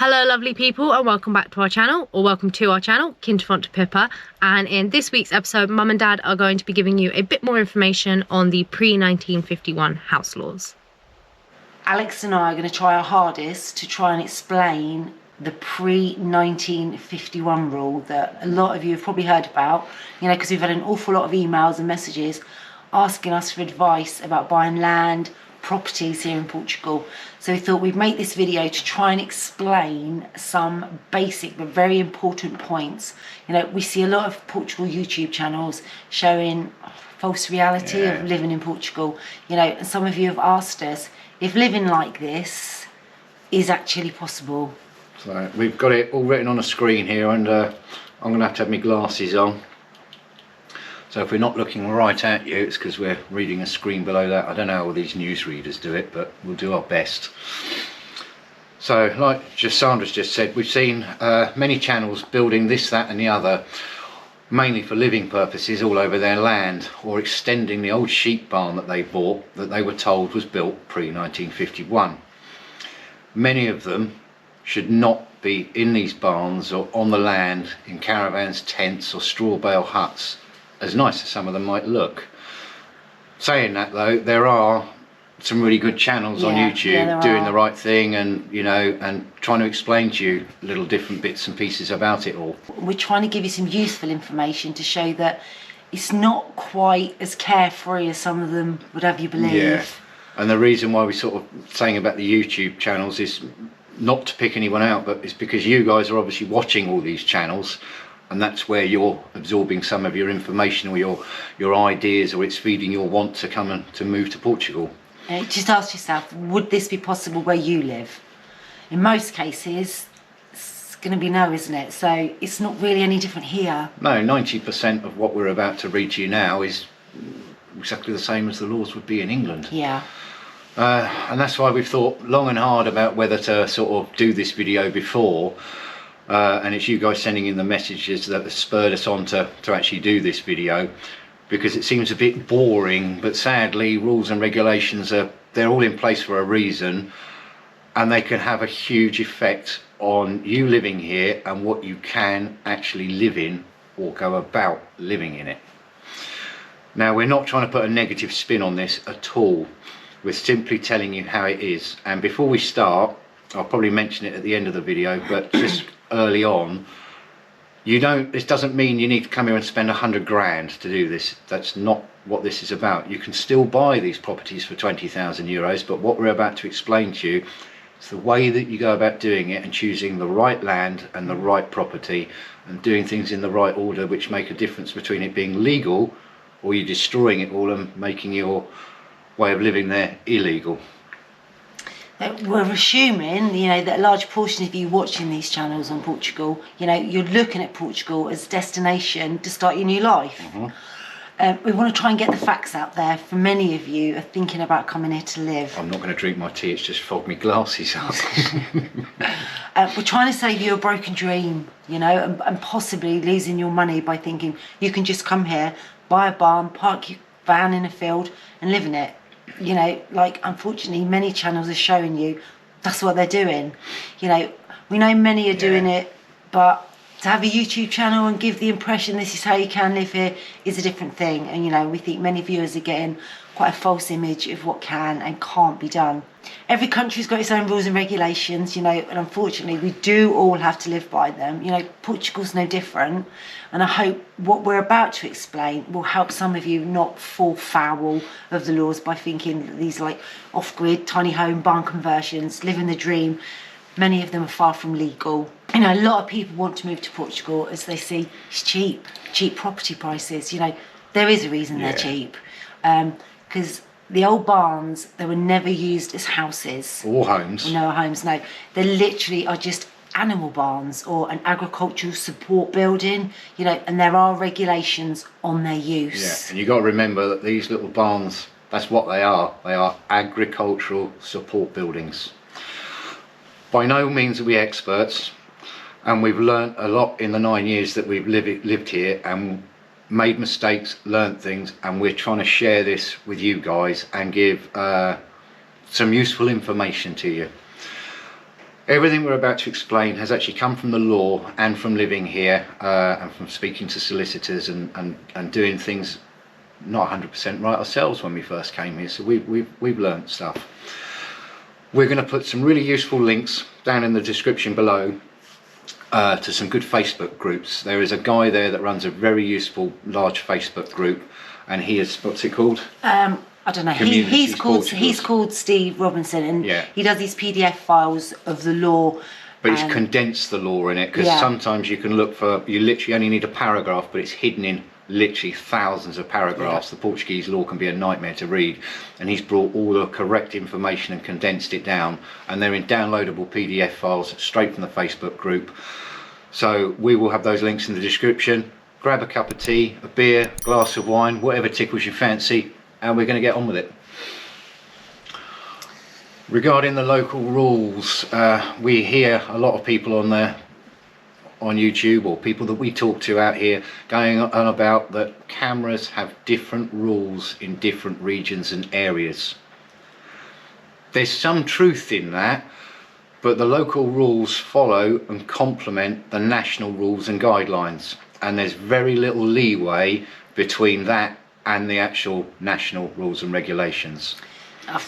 Hello lovely people, and welcome back to our channel, or welcome to our channel, Quinta Fonte da Pipa. And in this week's episode, Mum and Dad are going to be giving you a bit more information on the pre-1951 house laws. Alex and I are going to try our hardest to try and explain the pre-1951 rule that a lot of you have probably heard about, because we've had an awful lot of emails and messages asking us for advice about buying land, properties here in Portugal. So we thought we'd make this video to try and explain some basic but very important points. We see a lot of Portugal YouTube channels showing false reality of living in Portugal, and some of you have asked us if living like this is actually possible. So we've got it all written on a screen here, and I'm going to have my glasses on. So if we're not looking right at you, it's because we're reading a screen below that. I don't know how all these newsreaders do it, but we'll do our best. So like Sandra's just said, we've seen many channels building this, that and the other, mainly for living purposes, all over their land, or extending the old sheep barn that they bought, that they were told was built pre-1951. Many of them should not be in these barns or on the land in caravans, tents or straw bale huts, as nice as some of them might look. Saying that though, there are some really good channels on YouTube doing the right thing, and and trying to explain to you little different bits and pieces about it all. We're trying to give you some useful information to show that it's not quite as carefree as some of them would have you believe. Yeah, and the reason why we're sort of saying about the YouTube channels is not to pick anyone out, but it's because you guys are obviously watching all these channels, and that's where you're absorbing some of your information or your ideas, or it's feeding your want to come and to move to Portugal. Just ask yourself, would this be possible where you live? In most cases, it's going to be no, isn't it? So it's not really any different here. No, 90% of what we're about to read to you now is exactly the same as the laws would be in England. Yeah. And that's why we've thought long and hard about whether to sort of do this video before. And it's you guys sending in the messages that have spurred us on to actually do this video, because it seems a bit boring, but sadly rules and regulations they're all in place for a reason, and they can have a huge effect on you living here and what you can actually live in or go about living in it. Now, we're not trying to put a negative spin on this at all. We're simply telling you how it is. And before we start, I'll probably mention it at the end of the video, but just early on, this doesn't mean you need to come here and spend 100 grand to do this. That's not what this is about. You can still buy these properties for 20,000 euros, but what we're about to explain to you is the way that you go about doing it and choosing the right land and the right property and doing things in the right order, which make a difference between it being legal or you destroying it all and making your way of living there illegal. We're assuming, that a large portion of you watching these channels on Portugal, you're looking at Portugal as a destination to start your new life. We want to try and get the facts out there for many of you are thinking about coming here to live. I'm not going to drink my tea, it's just fogged me glasses up. We're trying to save you a broken dream, and possibly losing your money by thinking you can just come here, buy a barn, park your van in a field and live in it. Unfortunately many channels are showing you that's what they're doing. We know many are doing it, but to have a YouTube channel and give the impression this is how you can live here is a different thing. And we think many viewers are getting quite a false image of what can and can't be done. Every country's got its own rules and regulations, and unfortunately we do all have to live by them. Portugal's no different, and I hope what we're about to explain will help some of you not fall foul of the laws by thinking that these are like off-grid, tiny home, barn conversions, living the dream. Many of them are far from legal. A lot of people want to move to Portugal as they see it's cheap property prices. There is a reason they're cheap, because the old barns, they were never used as houses or homes. No homes, no. They literally are just animal barns or an agricultural support building, and there are regulations on their use. Yeah, and you've got to remember that these little barns, that's what they are. They are agricultural support buildings. By no means are we experts, and we've learnt a lot in the 9 years that we've lived here, and made mistakes, learnt things, and we're trying to share this with you guys and give some useful information to you. Everything we're about to explain has actually come from the law and from living here and from speaking to solicitors and doing things not 100% right ourselves when we first came here. So we've learned stuff. We're going to put some really useful links down in the description below to some good Facebook groups. There is a guy there that runs a very useful large Facebook group, and he is, what's it called? I don't know. He's called Steve Robinson, and he does these PDF files of the law. But he's condensed the law in it, because sometimes you can look for, you literally only need a paragraph, but it's hidden in literally thousands of paragraphs. The Portuguese law can be a nightmare to read, and he's brought all the correct information and condensed it down, and they're in downloadable PDF files straight from the Facebook group. So we will have those links in the description. Grab a cup of tea, a beer, glass of wine, whatever tickles your fancy, and we're going to get on with it. Regarding the local rules, we hear a lot of people on there on YouTube, or people that we talk to out here, going on about that cameras have different rules in different regions and areas. There's some truth in that, but the local rules follow and complement the national rules and guidelines, and there's very little leeway between that and the actual national rules and regulations.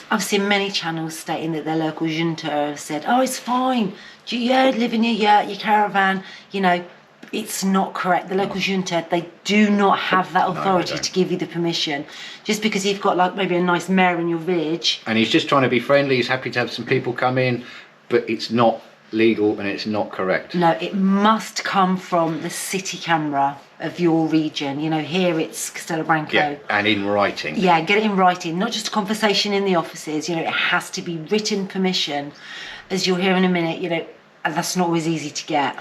I've seen many channels stating that their local junta have said, oh, it's fine, live in your yurt, your caravan. You know, it's not correct. The local junta, they do not have that authority to give you the permission. Just because you've got like maybe a nice mayor in your village. And he's just trying to be friendly, he's happy to have some people come in, but it's not legal and it's not correct. No, it must come from the city camera of your region. You know, here it's Castelo Branco. Yeah, and in writing. Yeah, get it in writing, not just a conversation in the offices. You know, it has to be written permission, as you'll hear in a minute. You know, and that's not always easy to get.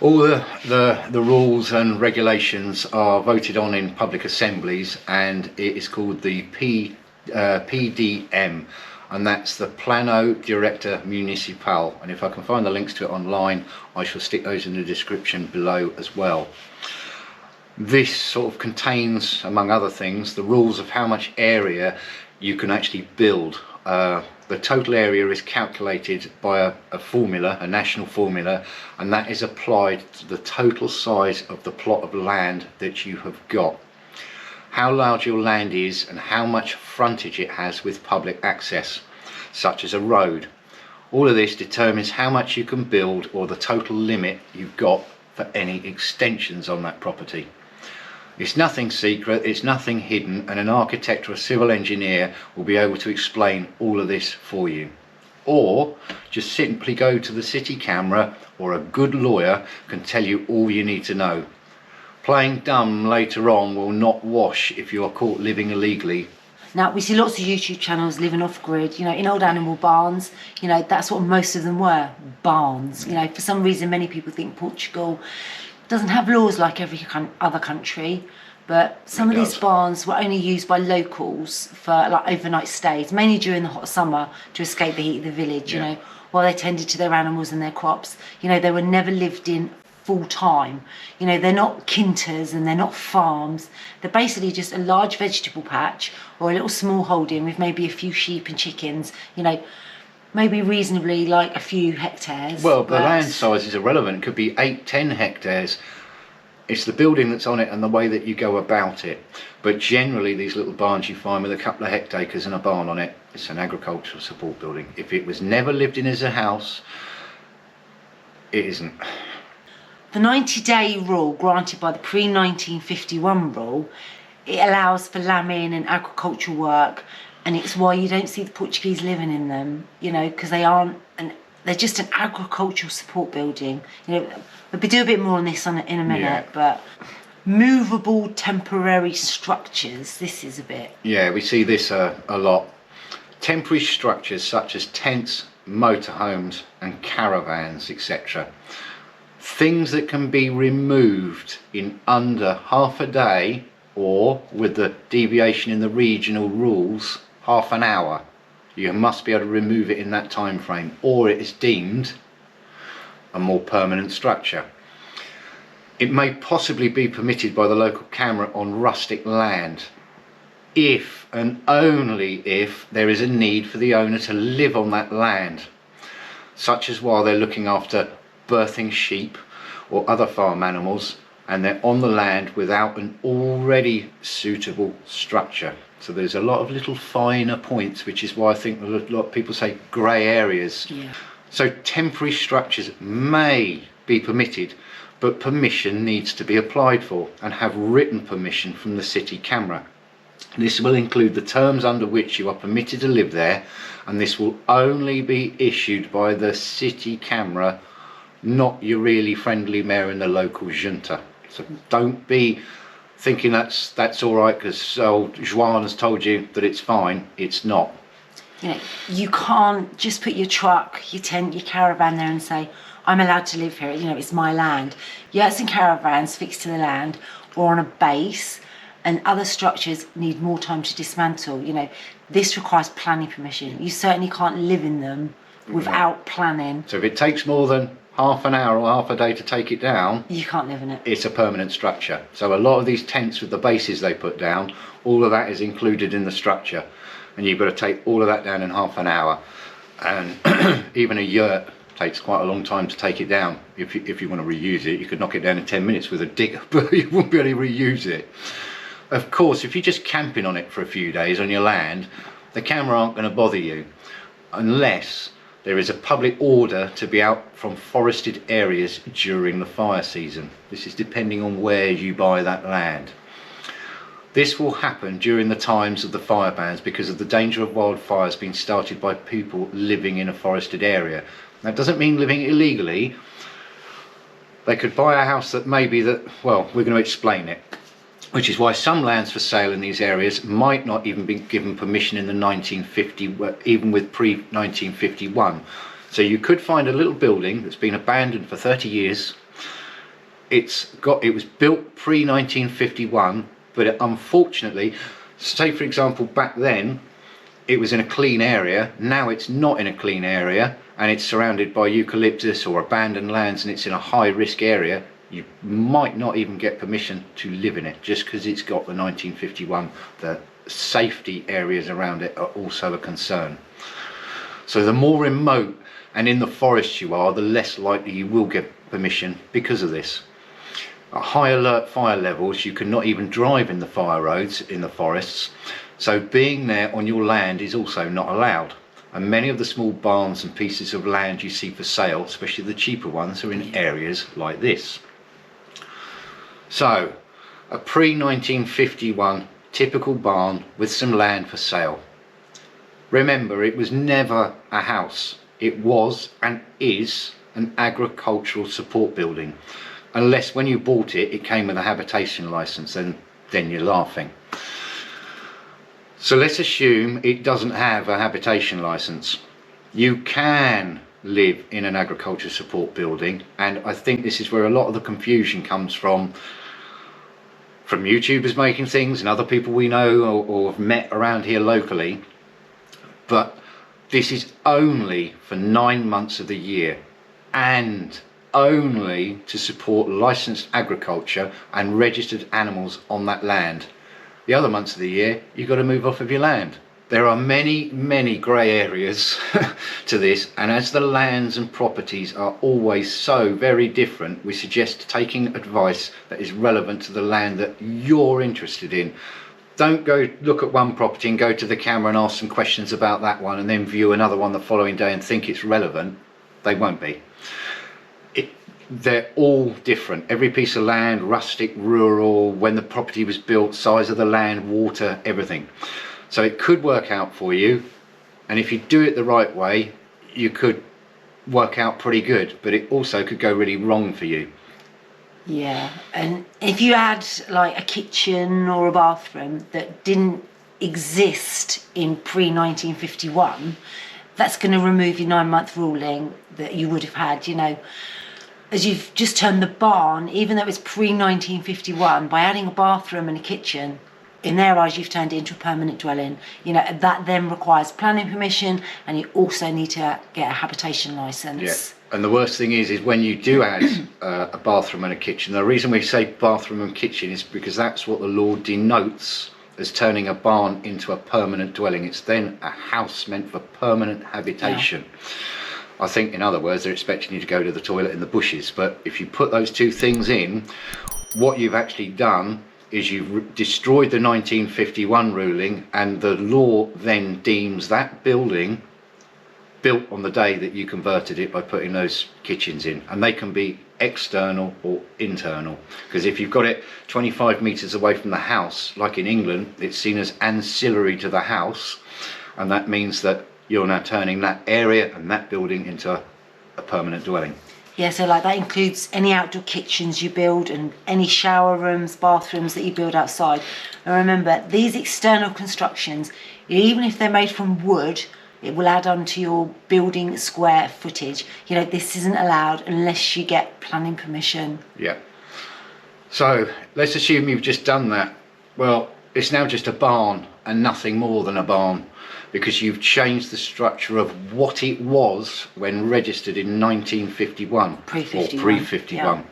All the rules and regulations are voted on in public assemblies, and it is called the PDM, and that's the Plano Diretor Municipal. And if I can find the links to it online, I shall stick those in the description below as well. This sort of contains, among other things, the rules of how much area you can actually build. The total area is calculated by a formula, a national formula, and that is applied to the total size of the plot of land that you have got. How large your land is and how much frontage it has with public access, such as a road. All of this determines how much you can build, or the total limit you've got for any extensions on that property. It's nothing secret, it's nothing hidden, and an architect or a civil engineer will be able to explain all of this for you. Or just simply go to the city camera, or a good lawyer can tell you all you need to know. Playing dumb later on will not wash if you are caught living illegally. Now, we see lots of YouTube channels living off grid, you know, in old animal barns. You know, that's what most of them were, barns. You know, for some reason, many people think Portugal doesn't have laws like every other country, but some of these barns were only used by locals for like overnight stays, mainly during the hot summer to escape the heat of the village, you know, while they tended to their animals and their crops. You know, they were never lived in full time. You know, they're not quintas and they're not farms. They're basically just a large vegetable patch or a little small holding with maybe a few sheep and chickens, you know, maybe reasonably like a few hectares. Well, the land size is irrelevant. It could be 8-10 hectares. It's the building that's on it and the way that you go about it. But generally these little barns you find with a couple of hectares and a barn on it, it's an agricultural support building. If it was never lived in as a house, it isn't. The 90-day rule granted by the pre-1951 rule, it allows for lambing and agricultural work, and it's why you don't see the Portuguese living in them, you know, because they aren't, and they're just an agricultural support building. You know, we'll do a bit more on this in a minute, but movable temporary structures, this is a bit. Yeah, we see this a lot. Temporary structures such as tents, motorhomes and caravans, etc. Things that can be removed in under half a day, or with the deviation in the regional rules, half an hour. You must be able to remove it in that time frame, or it is deemed a more permanent structure. It may possibly be permitted by the local camera on rustic land, if and only if there is a need for the owner to live on that land. such as while they're looking after birthing sheep or other farm animals, and they're on the land without an already suitable structure. So there's a lot of little finer points, which is why I think a lot of people say grey areas. Yeah. So temporary structures may be permitted, but permission needs to be applied for and have written permission from the city camera. This will include the terms under which you are permitted to live there, and this will only be issued by the city camera, not your really friendly mayor and the local junta. So don't be thinking that's all right because old Joan has told you that it's fine. It's not. You know, you can't just put your truck, your tent, your caravan there and say, I'm allowed to live here, you know, it's my land. Yurts and caravans fixed to the land or on a base, and other structures need more time to dismantle. You know, this requires planning permission. You certainly can't live in them without planning. So if it takes more than half an hour or half a day to take it down, You can't live in it. it's a permanent structure. So a lot of these tents with the bases they put down, all of that is included in the structure, and you've got to take all of that down in half an hour. And even a yurt takes quite a long time to take it down. If you want to reuse it, you could knock it down in 10 minutes with a digger, but you won't be able to reuse it. Of course, if you're just camping on it for a few days on your land, the camera aren't going to bother you unless there is a public order to be out from forested areas during the fire season. This is depending on where you buy that land. This will happen during the times of the fire bans because of the danger of wildfires being started by people living in a forested area. That doesn't mean living illegally. They could buy a house that maybe that, well, we're going to explain it. Which is why some lands for sale in these areas might not even be given permission in the 1950, even with pre-1951. So you could find a little building that's been abandoned for 30 years. It was built pre-1951, but unfortunately, say for example back then, it was in a clean area. Now it's not in a clean area, and it's surrounded by eucalyptus or abandoned lands, and it's in a high-risk area. You might not even get permission to live in it just because it's got the 1951. The safety areas around it are also a concern. So the more remote and in the forest you are, the less likely you will get permission because of this. At high alert fire levels, you cannot even drive in the fire roads in the forests. So being there on your land is also not allowed. And many of the small barns and pieces of land you see for sale, especially the cheaper ones, are in areas like this. So, a pre-1951 typical barn with some land for sale. Remember, it was never a house. It was and is an agricultural support building. Unless when you bought it, it came with a habitation licence, and then you're laughing. So let's assume it doesn't have a habitation licence. You can live in an agricultural support building, and I think this is where a lot of the confusion comes from YouTubers making things and other people we know or have met around here locally. But this is only for 9 months of the year and only to support licensed agriculture and registered animals on that land. The other months of the year you've got to move off of your land. There are many grey areas to this, and as the lands and properties are always so very different, we suggest taking advice that is relevant to the land that you're interested in. Don't go look at one property and go to the camera and ask some questions about that one and then view another one the following day and think it's relevant. They won't be. They're all different. Every piece of land, rustic, rural, when the property was built, size of the land, water, everything. So it could work out for you, and if you do it the right way, you could work out pretty good, but it also could go really wrong for you. Yeah, and if you add like a kitchen or a bathroom that didn't exist in pre-1951, that's going to remove your 9-month ruling that you would have had, you know. As you've just turned the barn, even though it's pre-1951, by adding a bathroom and a kitchen, in their eyes you've turned it into a permanent dwelling. You know, that then requires planning permission, and you also need to get a habitation licence. Yeah. And the worst thing is when you do add a bathroom and a kitchen, the reason we say bathroom and kitchen is because that's what the law denotes as turning a barn into a permanent dwelling. It's then a house meant for permanent habitation. I think, in other words, they're expecting you to go to the toilet in the bushes. But if you put those two things in, what you've actually done is you've destroyed the 1951 ruling, and the law then deems that building built on the day that you converted it by putting those kitchens in, and they can be external or internal, because if you've got it 25 meters away from the house, like in England, it's seen as ancillary to the house, and that means that you're now turning that area and that building into a permanent dwelling. Yeah, so like that includes any outdoor kitchens you build and any shower rooms, bathrooms that you build outside. And remember, these external constructions, even if they're made from wood, it will add on to your building square footage. You know, this isn't allowed unless you get planning permission. Yeah. So let's assume you've just done that. Well, it's now just a barn and nothing more than a barn, because you've changed the structure of what it was when registered in 1951. Pre-51. Or pre-51. Yeah.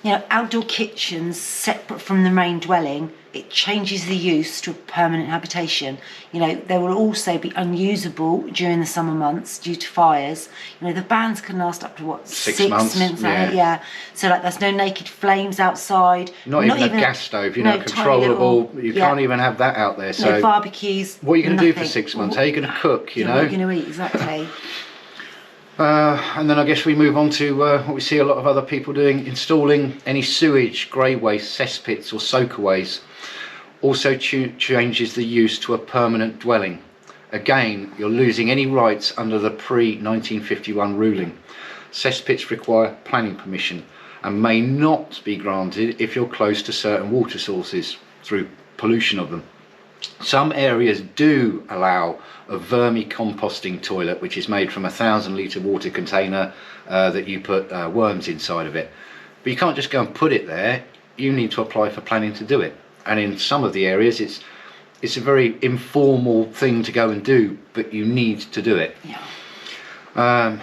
You know, outdoor kitchens separate from the main dwelling, it changes the use to a permanent habitation. You know, they will also be unusable during the summer months due to fires. You know, the bans can last up to what, 6 months? Yeah. So like there's no naked flames outside. Not even a gas stove, you know, controllable. You can't even have that out there. So no barbecues. What are you going to do for 6 months? How are you going to cook, you know? What are you going to eat, exactly. And then I guess we move on to what we see a lot of other people doing, installing any sewage, grey waste, cesspits or soakaways. Also changes the use to a permanent dwelling. Again, you're losing any rights under the pre-1951 ruling. Cesspits require planning permission and may not be granted if you're close to certain water sources through pollution of them. Some areas do allow a vermicomposting toilet, which is made from a 1,000-litre water container that you put worms inside of it. But you can't just go and put it there. You need to apply for planning to do it. And in some of the areas, it's a very informal thing to go and do, but you need to do it. Yeah.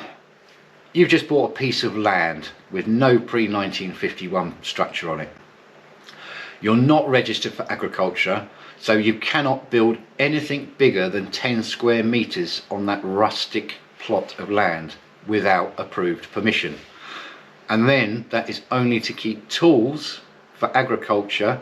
You've just bought a piece of land with no pre-1951 structure on it. You're not registered for agriculture, so you cannot build anything bigger than 10 square meters on that rustic plot of land without approved permission. And then that is only to keep tools for agriculture,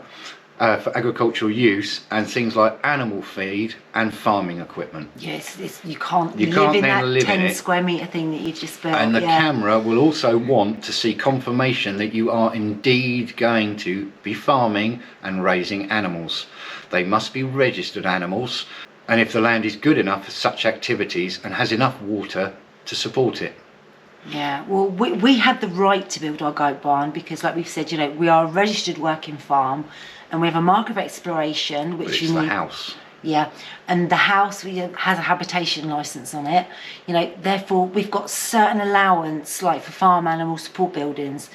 for agricultural use, and things like animal feed and farming equipment. Yes, you can't You live can't in then that live in 10 it. square metre thing that you've just built. And the camera will also want to see confirmation that you are indeed going to be farming and raising animals. They must be registered animals, and if the land is good enough for such activities and has enough water to support it. Yeah, well, we had the right to build our goat barn because, like we've said, you know, we are a registered working farm, and we have a mark of exploration, which It's the house. Yeah, and the house has a habitation licence on it. You know, therefore we've got certain allowance, like for farm animal support buildings,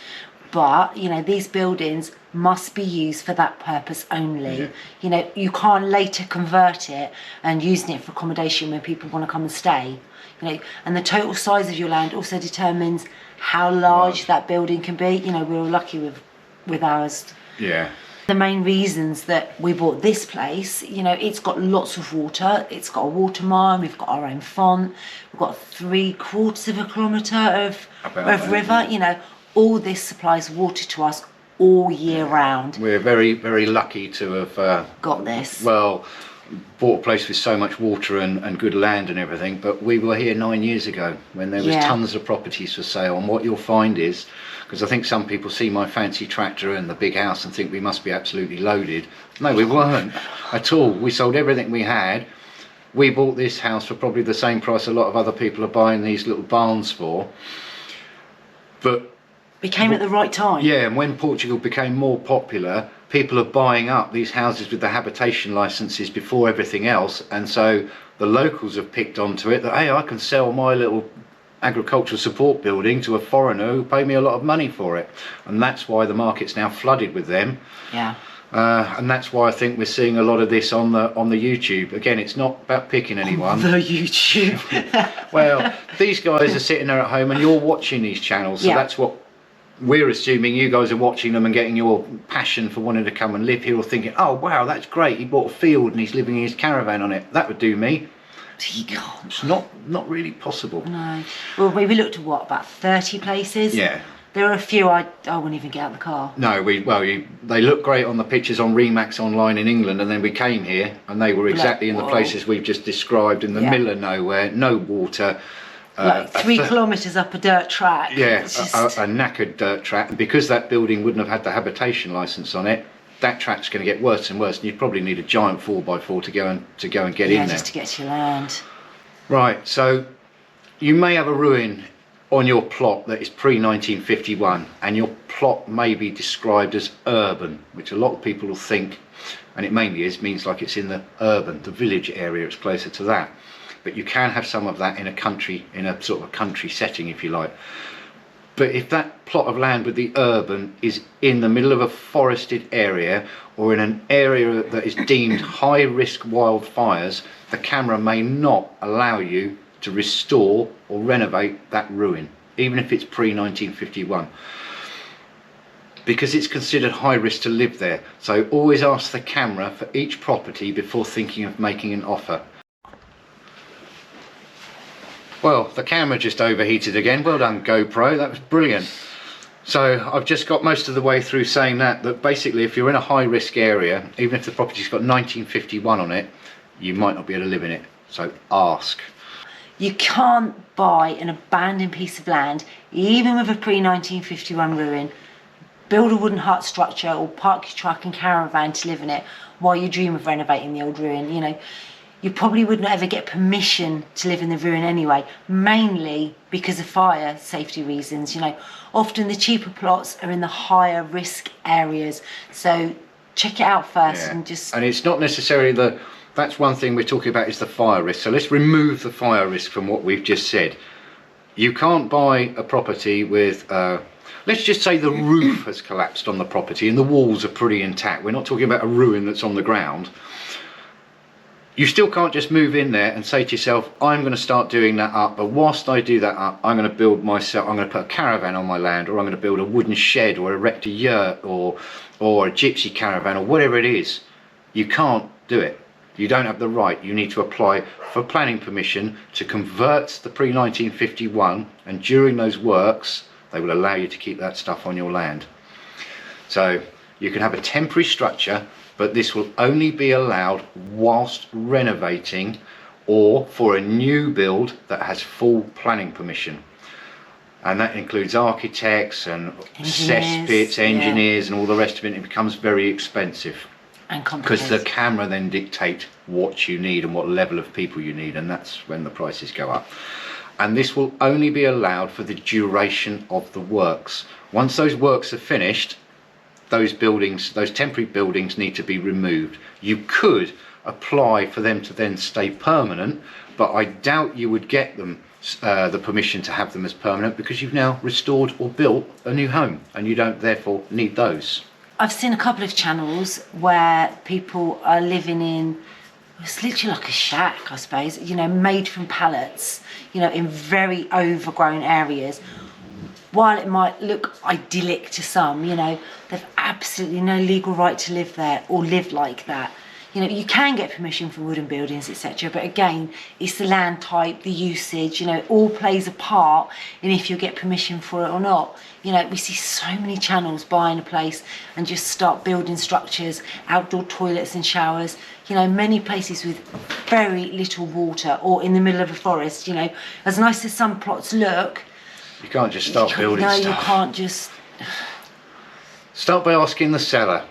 but you know these buildings must be used for that purpose only. Yeah. You know, you can't later convert it and using it for accommodation when people want to come and stay. You know, and the total size of your land also determines how large that building can be. You know, we were lucky with ours. Yeah. The main reasons that we bought this place, you know, it's got lots of water, it's got a water mine, we've got our own font, we've got 3/4 of a kilometre of river, you know, all this supplies water to us all year round. We're very, very lucky to have Got this. well, bought a place with so much water and good land and everything, but we were here 9 years ago when there was tons of properties for sale. And what you'll find is, because I think some people see my fancy tractor and the big house and think we must be absolutely loaded. No, we weren't at all. We sold everything we had. We bought this house for probably the same price a lot of other people are buying these little barns for. But We came at the right time. yeah, and when Portugal became more popular, people are buying up these houses with the habitation licenses before everything else, and so the locals have picked onto it that, hey, I can sell my little agricultural support building to a foreigner who pay me a lot of money for it, and that's why the market's now flooded with them. Yeah. And that's why I think we're seeing a lot of this on the YouTube. Again, it's not about picking anyone. The YouTube. Well, these guys are sitting there at home and you're watching these channels, so that's what we're assuming. You guys are watching them and getting your passion for wanting to come and live here, or thinking, oh wow, that's great, he bought a field and he's living in his caravan on it, that would do me. You can't. It's not really possible. No. Well, we looked at what, about 30 places? Yeah. There are a few I wouldn't even get out of the car. No, they look great on the pictures on Remax online in England, and then we came here and they were exactly in the places we've just described, in the middle of nowhere, no water. Like 3 kilometres up a dirt track. Yeah, a knackered dirt track. And because that building wouldn't have had the habitation licence on it, that track's going to get worse and worse, and you'd probably need a giant 4x4 to go and get in there. Just to get to your land. Right, so you may have a ruin on your plot that is pre-1951, and your plot may be described as urban, which a lot of people will think, and it mainly means like it's in the village area, it's closer to that. But you can have some of that in a sort of a country setting, if you like. But if that plot of land with the urban is in the middle of a forested area, or in an area that is deemed high risk wildfires, the camera may not allow you to restore or renovate that ruin, even if it's pre-1951, because it's considered high risk to live there. So always ask the camera for each property before thinking of making an offer. Well, the camera just overheated again. Well done, GoPro, that was brilliant. So I've just got most of the way through saying that basically if you're in a high risk area, even if the property's got 1951 on it, you might not be able to live in it. So ask. You can't buy an abandoned piece of land, even with a pre-1951 ruin, build a wooden hut structure or park your truck and caravan to live in it while you dream of renovating the old ruin. You know, you probably wouldn't ever get permission to live in the ruin anyway, mainly because of fire safety reasons. You know, often the cheaper plots are in the higher risk areas, so check it out first. And it's not necessarily that's one thing we're talking about, is the fire risk. So let's remove the fire risk from what we've just said. You can't buy a property with let's just say the roof has collapsed on the property and the walls are pretty intact. We're not talking about a ruin that's on the ground. You still can't just move in there and say to yourself, I'm going to start doing that up, but whilst I do that up, I'm going to build myself, I'm going to put a caravan on my land, or I'm going to build a wooden shed, or erect a yurt, or a gypsy caravan, or whatever it is. You can't do it. You don't have the right. You need to apply for planning permission to convert the pre-1951, and during those works they will allow you to keep that stuff on your land. So you can have a temporary structure, but this will only be allowed whilst renovating or for a new build that has full planning permission. And that includes architects and cesspits, engineers, and all the rest of it. It becomes very expensive. Because the camera then dictates what you need and what level of people you need, and that's when the prices go up. And this will only be allowed for the duration of the works. Once those works are finished, those buildings, those temporary buildings, need to be removed. You could apply for them to then stay permanent, but I doubt you would get them the permission to have them as permanent, because you've now restored or built a new home and you don't therefore need those. I've seen a couple of channels where people are living in, it's literally like a shack, I suppose, you know, made from pallets, you know, in very overgrown areas. While it might look idyllic to some, you know, they've absolutely no legal right to live there or live like that. You know, you can get permission for wooden buildings, etc. But again, it's the land type, the usage, you know, it all plays a part in if you get permission for it or not. You know, we see so many channels buying a place and just start building structures, outdoor toilets and showers. You know, many places with very little water or in the middle of a forest. You know, as nice as some plots look, you can't just start building stuff. No, you can't just. Start by asking the seller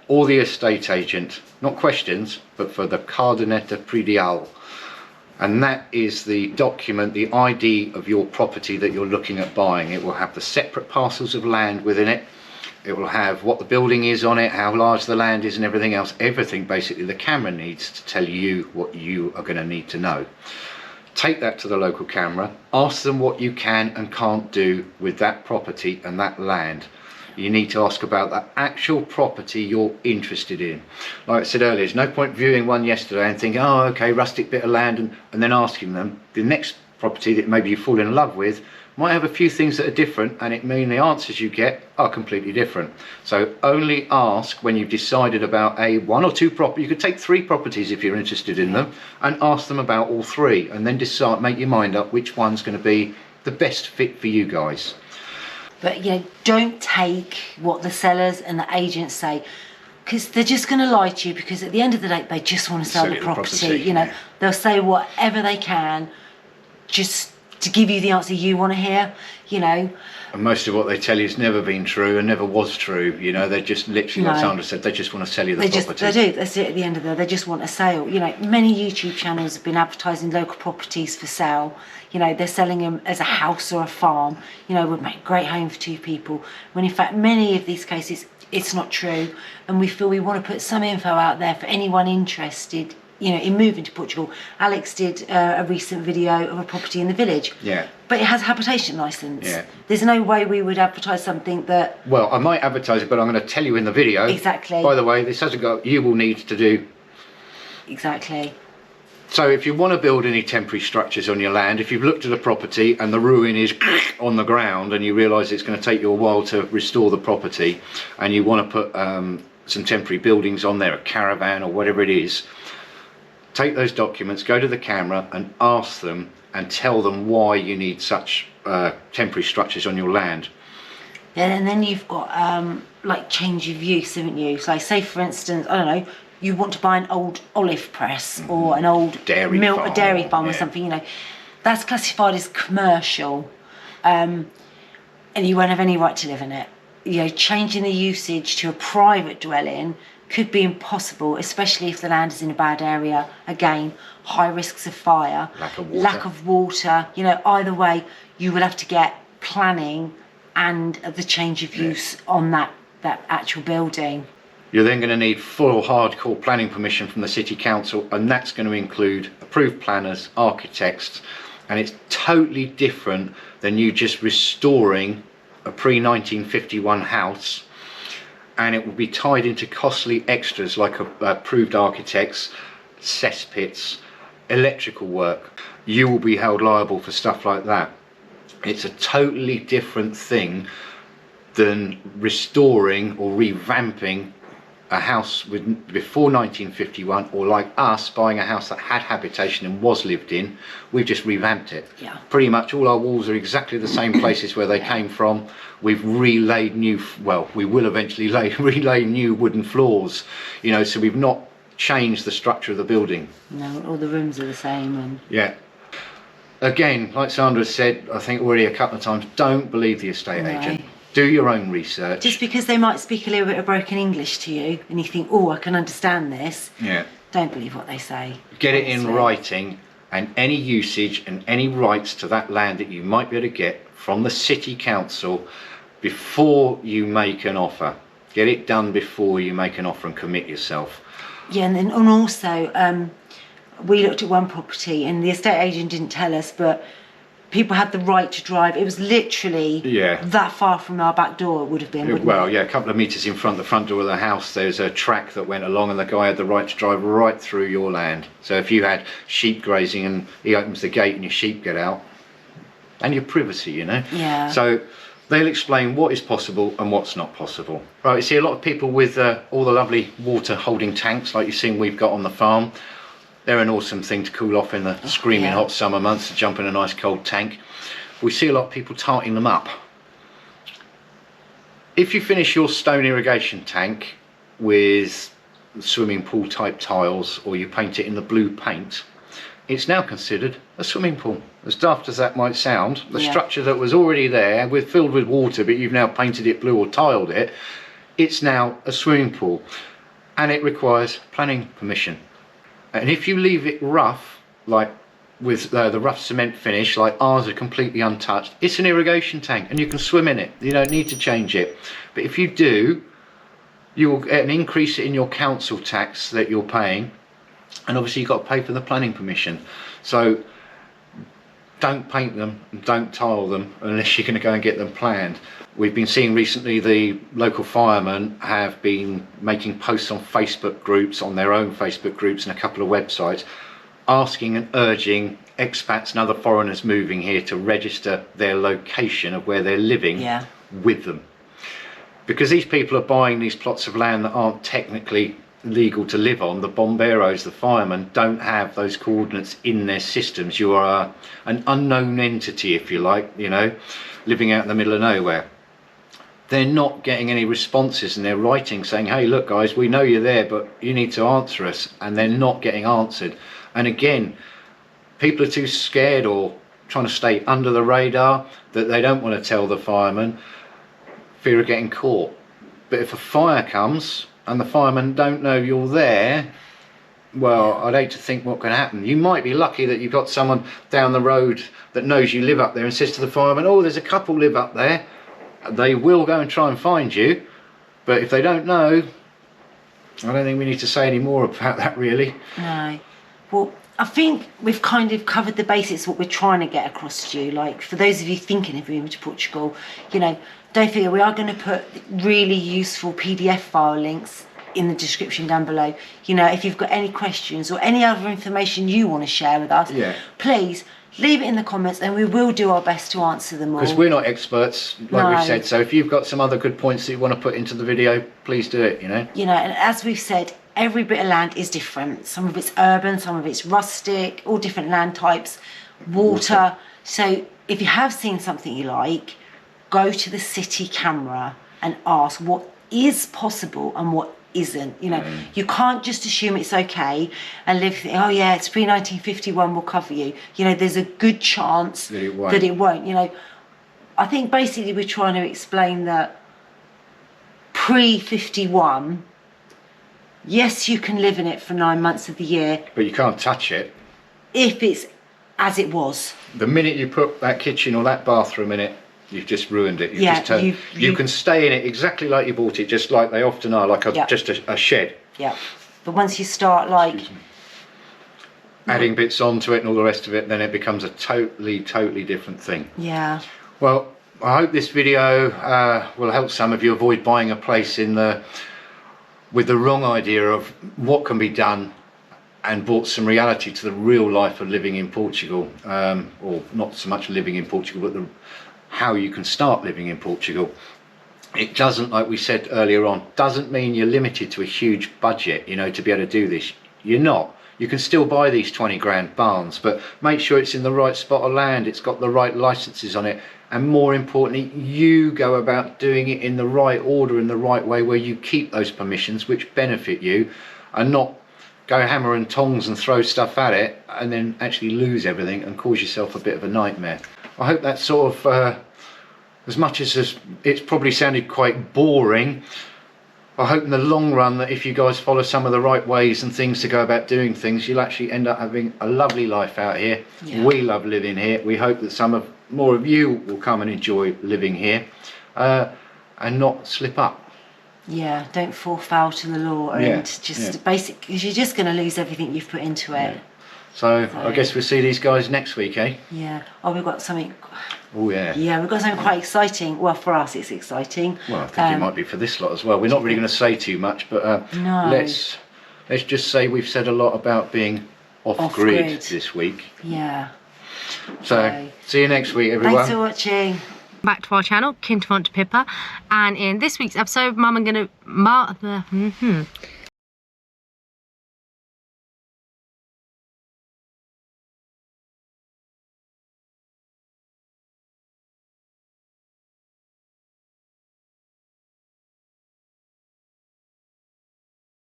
or the estate agent, not questions, but for the Cardeneta Predial. And that is the document, the ID of your property that you're looking at buying. It will have the separate parcels of land within it. It will have what the building is on it, how large the land is, and everything else. Everything basically the camera needs to tell you what you are going to need to know. Take that to the local camera, ask them what you can and can't do with that property and that land. You need to ask about the actual property you're interested in. Like I said earlier, there's no point viewing one yesterday and thinking, oh, okay, rustic bit of land, and then asking them the next property that maybe you fall in love with, might have a few things that are different, and it means the answers you get are completely different. So only ask when you've decided about one or two properties. You could take 3 properties if you're interested in them, and ask them about all 3, and then decide, make your mind up which one's going to be the best fit for you guys. But don't take what the sellers and the agents say, because they're just going to lie to you, because at the end of the day they just want to sell the property. They'll say whatever they can just to give you the answer you want to hear. And most of what they tell you has never been true and never was true. They're just literally, like Sandra said, they just want to sell you the property. They do. That's it. At the end of the day, they just want a sale. Many YouTube channels have been advertising local properties for sale. They're selling them as a house or a farm. Would make a great home for 2 people. When in fact, many of these cases, it's not true. And we feel we want to put some info out there for anyone interested in moving to Portugal. Alex did a recent video of a property in the village. Yeah. But it has a habitation licence. Yeah. There's no way we would advertise something that... Well, I might advertise it, but I'm going to tell you in the video. Exactly. By the way, this hasn't got... You will need to do... Exactly. So if you want to build any temporary structures on your land, if you've looked at a property and the ruin is on the ground and you realise it's going to take you a while to restore the property, and you want to put some temporary buildings on there, a caravan or whatever it is, take those documents, go to the camera and ask them and tell them why you need such temporary structures on your land. Yeah, and then you've got like change of use, haven't you? So say for instance, I don't know, you want to buy an old olive press or an old dairy farm or something, that's classified as commercial, and you won't have any right to live in it. Changing the usage to a private dwelling could be impossible, especially if the land is in a bad area. Again, high risks of fire, lack of water. Either way, you will have to get planning and the change of use on that actual building. You're then going to need full hardcore planning permission from the City Council, and that's going to include approved planners, architects, and it's totally different than you just restoring a pre-1951 house, and it will be tied into costly extras like approved architects, cesspits, electrical work. You will be held liable for stuff like that. It's a totally different thing than restoring or revamping a house before 1951, or like us buying a house that had habitation and was lived in. We've just revamped it. Yeah. Pretty much all our walls are exactly the same places where they came from. We've relaid we will eventually relay new wooden floors, so we've not changed the structure of the building. No, all the rooms are the same. And yeah. Again, like Sandra said, I think already a couple of times, don't believe the estate agent. Do your own research. Just because they might speak a little bit of broken English to you and you think, I can understand this. Yeah. Don't believe what they say. Get it in writing, and any usage and any rights to that land that you might be able to get from the City Council before you make an offer. Get it done before you make an offer and commit yourself. Yeah, and also we looked at one property and the estate agent didn't tell us, but people had the right to drive. It was literally that far from our back door. It would have been. A couple of metres in front of the front door of the house, there's a track that went along, and the guy had the right to drive right through your land. So if you had sheep grazing and he opens the gate and your sheep get out, and your privacy, Yeah. So they'll explain what is possible and what's not possible. Right, you see a lot of people with all the lovely water holding tanks like you've seen we've got on the farm. They're an awesome thing to cool off in the screaming hot summer months, to jump in a nice cold tank. We see a lot of people tarting them up. If you finish your stone irrigation tank with swimming pool type tiles, or you paint it in the blue paint, it's now considered a swimming pool. As daft as that might sound, the structure that was already there, filled with water, but you've now painted it blue or tiled it, it's now a swimming pool, and it requires planning permission. And if you leave it rough, like with the rough cement finish, like ours are completely untouched, it's an irrigation tank and you can swim in it. You don't need to change it. But if you do, you will get an increase in your council tax that you're paying, and obviously you've got to pay for the planning permission. So don't paint them and don't tile them unless you're going to go and get them planned. We've been seeing recently the local firemen have been making posts on Facebook groups, on their own Facebook groups and a couple of websites, asking and urging expats and other foreigners moving here to register their location of where they're living Yeah. with them. Because these people are buying these plots of land that aren't technically legal to live on. The bomberos, the firemen, don't have those coordinates in their systems. You are an unknown entity, if you like, you know, living out in the middle of nowhere. They're not getting any responses, and they're writing saying, hey, look guys, we know you're there, but you need to answer us, and they're not getting answered. And again, people are too scared or trying to stay under the radar that they don't want to tell the firemen, fear of getting caught. But if a fire comes and the firemen don't know you're there, well, I'd hate to think what can happen. You might be lucky that you've got someone down the road that knows you live up there and says to the fireman, oh, there's a couple live up there. They will go and try and find you. But if they don't know, I don't think we need to say any more about that, really. No. Well, I think we've kind of covered the basics, what we're trying to get across to you. Like, for those of you thinking of moving to Portugal, you know, don't forget, we are going to put really useful PDF file links in the description down below. You know, if you've got any questions or any other information you want to share with us, please leave it in the comments, and we will do our best to answer them all. Because we're not experts, like we've said, so if you've got some other good points that you want to put into the video, please do it, you know. You know, and as we've said, every bit of land is different. Some of it's urban, some of it's rustic, all different land types, water. So if you have seen something you like, go to the city camera and ask what is possible and what isn't. You know, you can't just assume it's okay and live thinking, oh yeah, it's pre-1951, we'll cover you. You know, there's a good chance that it won't. You know, I think basically we're trying to explain that pre-51, yes, you can live in it for 9 months of the year, but you can't touch it if it's as it was. The minute you put that kitchen or that bathroom in it, you've just ruined it. You've just turned, you can stay in it exactly like you bought it, just like they often are, like just a shed. Yeah. But once you start like adding bits onto it and all the rest of it, then it becomes a totally different thing. Yeah. Well, I hope this video will help some of you avoid buying a place with the wrong idea of what can be done, and brought some reality to the real life of living in Portugal, or not so much living in Portugal, but how you can start living in Portugal. It doesn't, like we said earlier on, doesn't mean you're limited to a huge budget, you know, to be able to do this. You're not. You can still buy these 20 grand barns, but make sure it's in the right spot of land, it's got the right licenses on it, and more importantly, you go about doing it in the right order, in the right way, where you keep those permissions which benefit you, and not go hammer and tongs and throw stuff at it and then actually lose everything and cause yourself a bit of a nightmare. I hope that sort of, as much as it's probably sounded quite boring, I hope in the long run that if you guys follow some of the right ways and things to go about doing things, you'll actually end up having a lovely life out here. Yeah. We love living here. We hope that more of you will come and enjoy living here and not slip up. Yeah, don't fall foul to the law and just basic, because you're just going to lose everything you've put into it. Yeah. So I guess we'll see these guys next week, eh? Yeah. Oh, we've got something. Oh yeah. Yeah, we've got something quite exciting. Well, for us, it's exciting. Well, I think it might be for this lot as well. We're not really going to say too much, but no. Let's just say we've said a lot about being off grid this week. Yeah. So see you next week, everyone. Thanks for watching. Back to our channel, Quinta Fonte da Pipa, and in this week's episode, Mum, I'm gonna